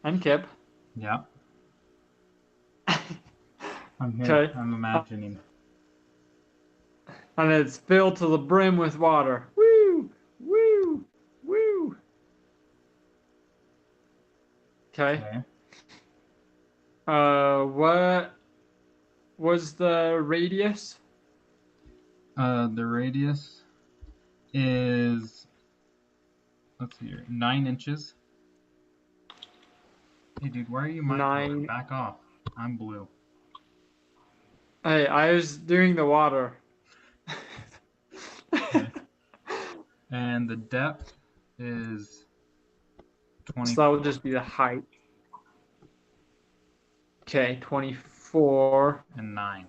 and Kip. Yeah. I'm here. Okay. I'm imagining. And it's filled to the brim with water. Woo! Woo! Woo! Okay. Okay. What was the radius? The radius is, let's see here, 9 inches. Hey, dude, why are you my color? 9. Back off. I'm blue. Hey, I was doing the water. Okay. And the depth is 20. So that would just be the height. Okay, 24. And 9.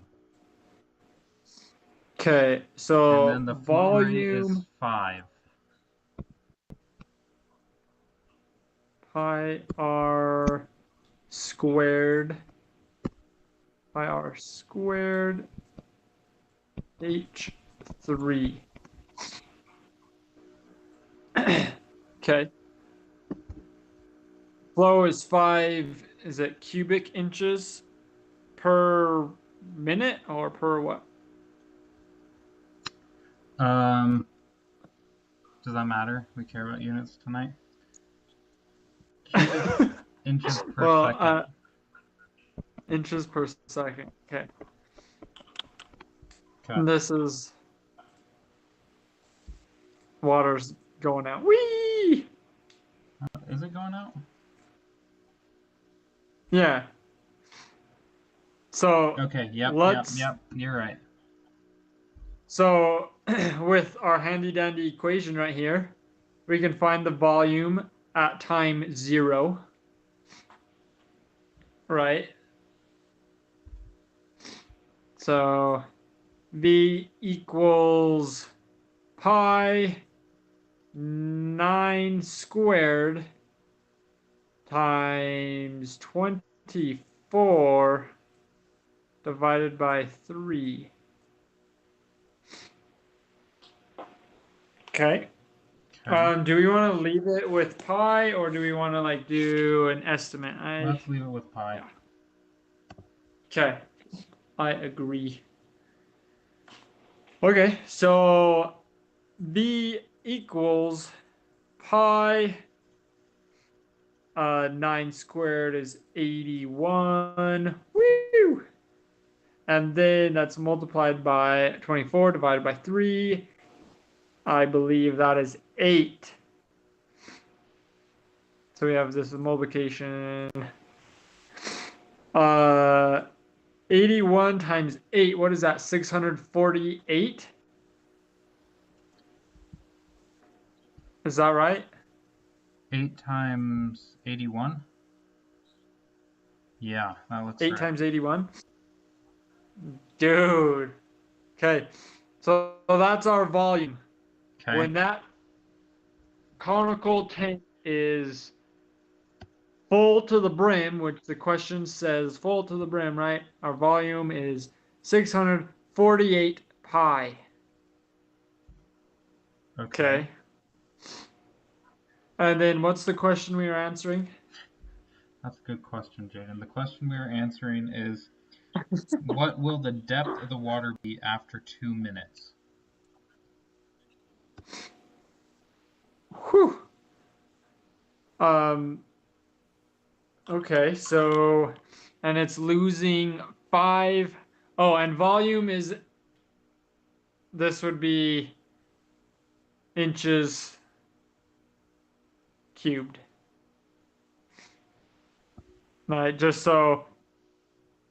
Okay, And so then the flow rate is volume 5. pi r squared h3. Okay. Flow is 5, is it cubic inches per minute or per what? Does that matter? We care about units tonight. Cubic inches per second. Inches per second. Okay. Okay. And this is water's going out. Whee! Is it going out? Yeah. So Okay, yep, you're right. So with our handy dandy equation right here, we can find the volume at time 0, right? So V equals pi 9 squared times 24 divided by 3. Okay. Do we want to leave it with pi or do we want to like do an estimate? Let's leave it with pi. Yeah. Okay. I agree. Okay, so V equals pi 9 squared is 81. Woo! And then that's multiplied by 24 divided by 3. I believe that is 8. So we have this multiplication. 81 times 8, what is that? 648? Is that right? 8 times 81? Yeah, that looks 8 right. times 81? Dude. Okay. So that's our volume. Okay. When that conical tank is full to the brim, which the question says full to the brim, right? Our volume is 648 pi. Okay. And then what's the question we are answering? That's a good question, Jaden. The question we are answering is, what will the depth of the water be after 2 minutes? Whew. Okay, so, and it's losing 5. Oh, and volume is, this would be inches cubed. Right, just so,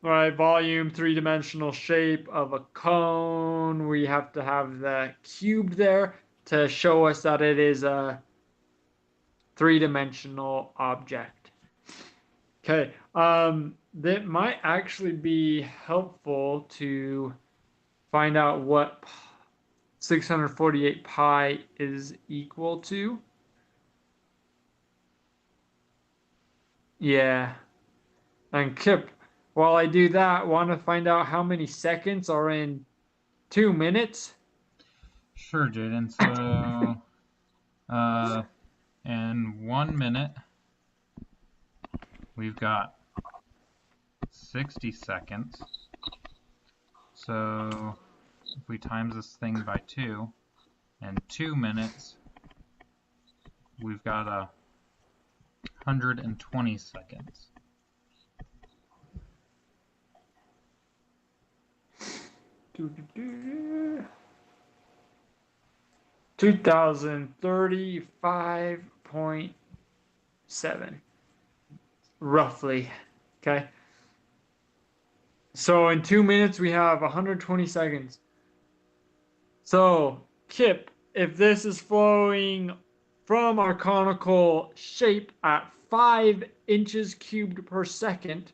right, volume, 3-dimensional shape of a cone. We have to have the cubed there to show us that it is a 3-dimensional object. Okay, that might actually be helpful to find out what 648 pi is equal to. Yeah. And Kip, while I do that, want to find out how many seconds are in 2 minutes? Sure, Jaden. So, in 1 minute, we've got 60 seconds. So if we times this thing by 2, and 2 minutes, we've got 120 seconds. Do. 2035.7 roughly. Okay. So in 2 minutes we have 120 seconds. So Kip, if this is flowing from our conical shape at 5 inches cubed per second,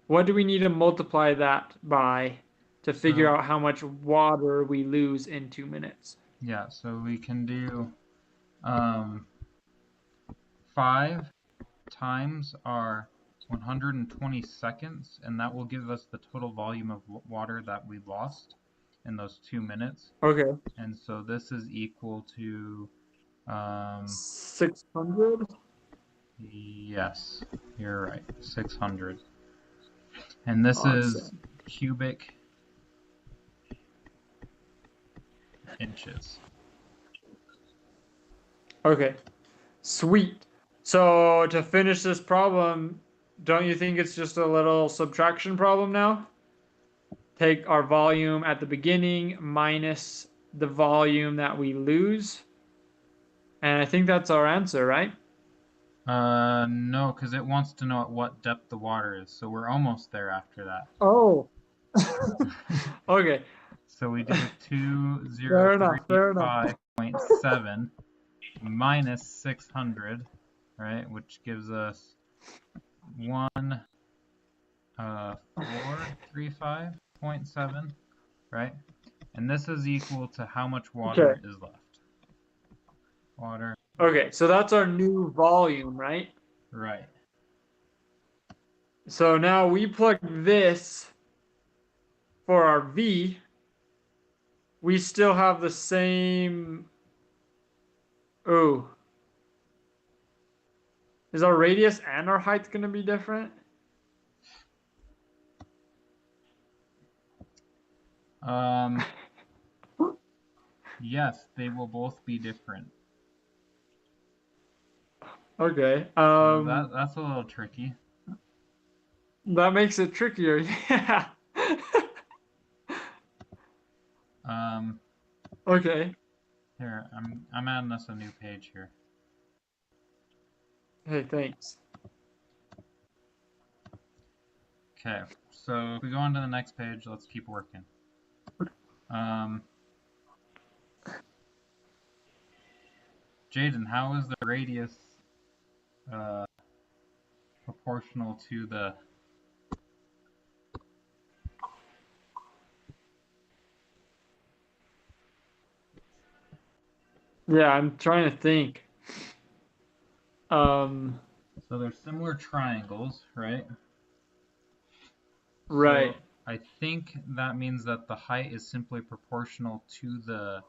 what do we need to multiply that by to figure out how much water we lose in 2 minutes? Yeah, so we can do 5 times our 120 seconds, and that will give us the total volume of water that we lost in those 2 minutes. Okay. And so this is equal to 600? Yes, you're right, 600. And this is cubic inches. Okay, sweet. So to finish this problem, don't you think it's just a little subtraction problem now? Take our volume at the beginning minus the volume that we lose. And I think that's our answer, right? No, because it wants to know at what depth the water is, so we're almost there after that. Oh. Okay. So we do 2035.7 minus 600, right, which gives us 1435.7, right? And this is equal to how much water is left. Water. Okay, so that's our new volume, right? Right. So now we plug this for our V. We still have the same. Oh. Is our radius and our height going to be different? Yes, they will both be different. Okay. So that's a little tricky. That makes it trickier. Yeah. Okay. Here, I'm adding us a new page here. Hey, thanks. Okay, so if we go on to the next page, let's keep working. Jaden, how is the radius proportional to the... Yeah, I'm trying to think. So they're similar triangles, right? Right. So I think that means that the height is simply proportional to the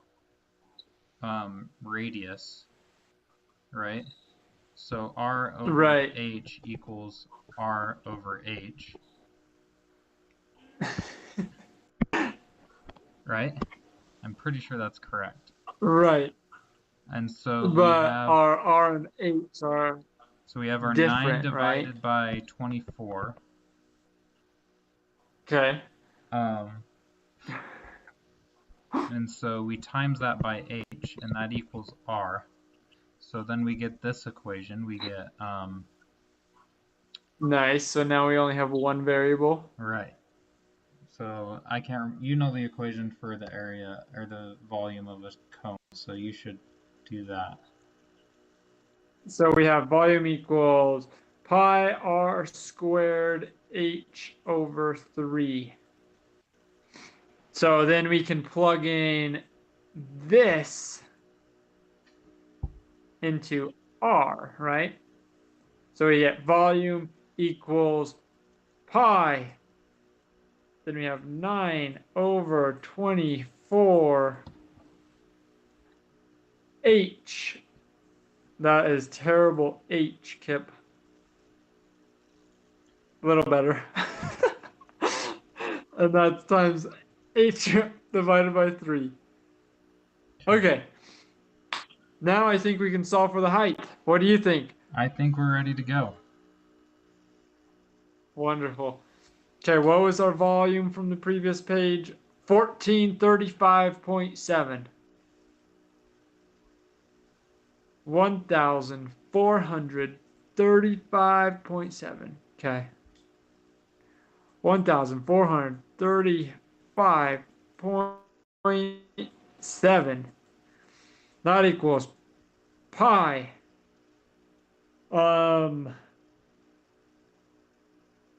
radius, right? So R over H equals R over H. Right? I'm pretty sure that's correct. Right. And so but we have our R and H are so we have our different, 9 divided right? by 24. Okay. And so we times that by H, and that equals R. So then we get this equation. We get Nice. So now we only have one variable. right. So I can't. You know the equation for the area or the volume of a cone, so you should do that. So we have volume equals pi r squared h over 3. So then we can plug in this into r, right? So we get volume equals pi. Then we have 9 over 24 h. That is terrible h, Kip. A little better. And that's times h divided by 3. Okay. Now I think we can solve for the height. What do you think? I think we're ready to go. Wonderful. Okay, what was our volume from the previous page? 1435.7. 1435.7. Okay. 1435.7. That equals pi.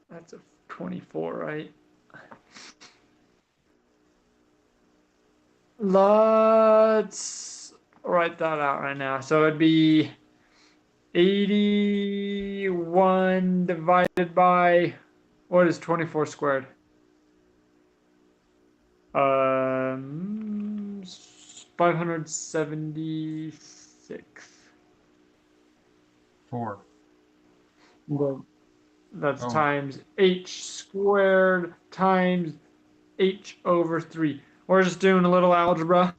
That's a 24, right? Let's write that out right now. So it'd be 81 divided by, what is 24 squared? 576. 4. Well, that's Oh. times h squared times h over 3. We're just doing a little algebra.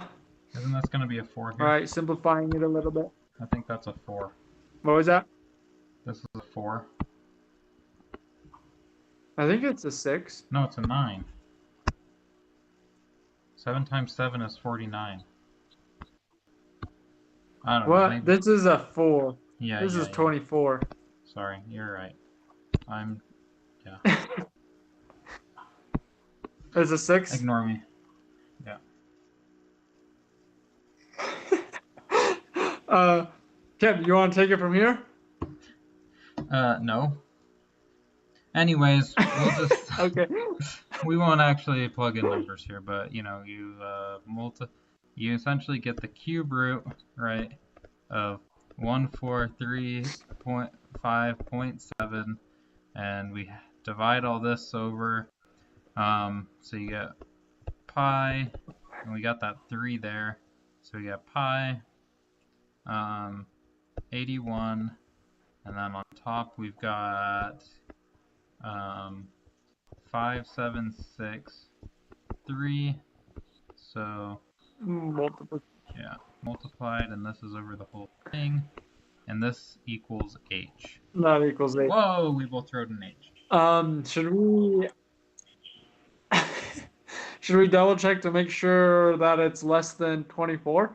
Isn't this going to be a 4 here? All right, simplifying it a little bit. I think that's a 4. What was that? This is a 4. I think it's a 6. No, it's a 9. 7 times 7 is 49. I don't know. What? Maybe. This is a 4. Yeah, This is 24. Sorry, you're right. Yeah. It's a 6? Ignore me. Yeah. Kevin, you want to take it from here? No. Anyways, we'll just Okay. we won't actually plug in numbers here, but you essentially get the cube root, right, of 143.5.7, and we divide all this over, so you get pi, and we got that 3 there, so we got pi 81, and then on top we've got 5763, so yeah, multiplied, and this is over the whole thing, and this equals h. That equals 8. Whoa, we both wrote an h. Should we should we double check to make sure that it's less than 24?